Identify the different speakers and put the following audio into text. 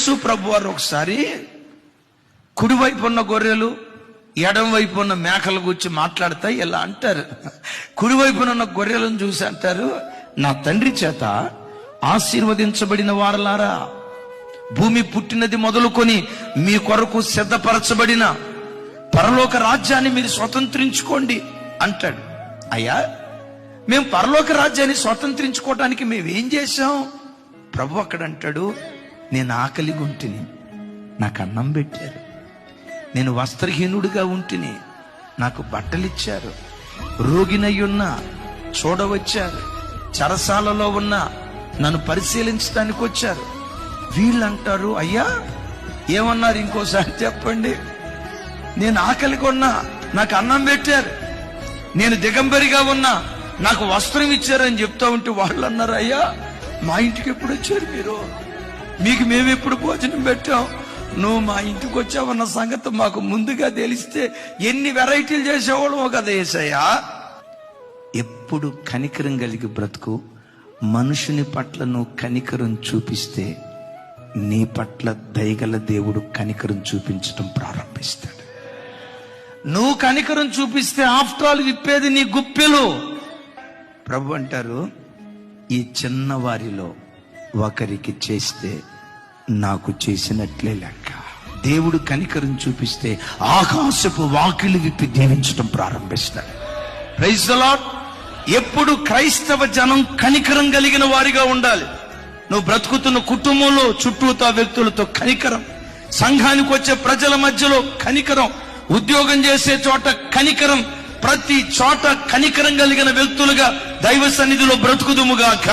Speaker 1: యేసు ప్రభు వారు ఒకసారి కుడివైపు ఉన్న గొర్రెలు ఎడం వైపు ఉన్న మేకల గురించి మాట్లాడతా ఇలా అంటారు. కుడివైపున ఉన్న గొర్రెలను చూసి అంటారు, నా తండ్రి చేత ఆశీర్వదించబడిన వారలారా, భూమి పుట్టినది మొదలుకొని మీ కొరకు సిద్ధపరచబడిన పరలోక రాజ్యాన్ని మీరు స్వతంత్రించుకోండి అంటాడు. అయ్యా, మేము పరలోక రాజ్యాన్ని స్వతంత్రించుకోవడానికి మేమేం చేశాం? ప్రభు అక్కడ అంటాడు, నేను ఆకలిగా ఉంటిని, నాకు అన్నం పెట్టారు. నేను వస్త్రహీనుడిగా ఉంటిని, నాకు బట్టలిచ్చారు. రోగినయ్యున్నా చూడవచ్చారు. చెరసాలలో ఉన్నా నన్ను పరిశీలించడానికి వచ్చారు. వీళ్ళంటారు, అయ్యా ఏమన్నారు? ఇంకోసారి చెప్పండి. నేను ఆకలిగా ఉన్నా, నాకు అన్నం పెట్టారు. నేను దిగంబరిగా ఉన్నా, నాకు వస్త్రం ఇచ్చారని చెప్తా ఉంటే వాళ్ళు అన్నారు, అయ్యా మా ఇంటికి ఎప్పుడు వచ్చారు మీరు? మీకు మేము ఎప్పుడు భోజనం పెట్టాం? నువ్వు మా ఇంటికి వచ్చావన్న సంగతి మాకు ముందుగా తెలిస్తే ఎన్ని వెరైటీలు చేసేవాళ్ళమో కదా యేసయ్యా. ఎప్పుడు కనికరం కలిగి బ్రతుకు. మనుషుని పట్ల నువ్వు కనికరం చూపిస్తే నీ పట్ల దయగల దేవుడు కనికరం చూపించడం ప్రారంభిస్తాడు. నువ్వు కనికరం చూపిస్తే ఆఫ్టర్ ఆల్ విప్పేది నీ గుప్పెలు. ప్రభు అంటారు, ఈ చిన్నవారిలో ఒకరికి చేస్తే నాకు చేసినట్లే లెక్క. దేవుడు కనికరం చూపిస్తే ఆకాశపు వాకిలి విప్పి దీవించడం ప్రారంభిస్తాడు. Praise the lord. ఎప్పుడు క్రైస్తవ జనం కనికరం కలిగిన వారిగా ఉండాలి. నువ్వు బ్రతుకుతున్న కుటుంబంలో చుట్టూతా వ్యక్తులతో కనికరం, సంఘానికి వచ్చే ప్రజల మధ్యలో కనికరం, ఉద్యోగం చేసే చోట కనికరం, ప్రతి చోట కనికరం కలిగిన వ్యక్తులుగా దైవ సన్నిధిలో బ్రతుకుదుముగాక.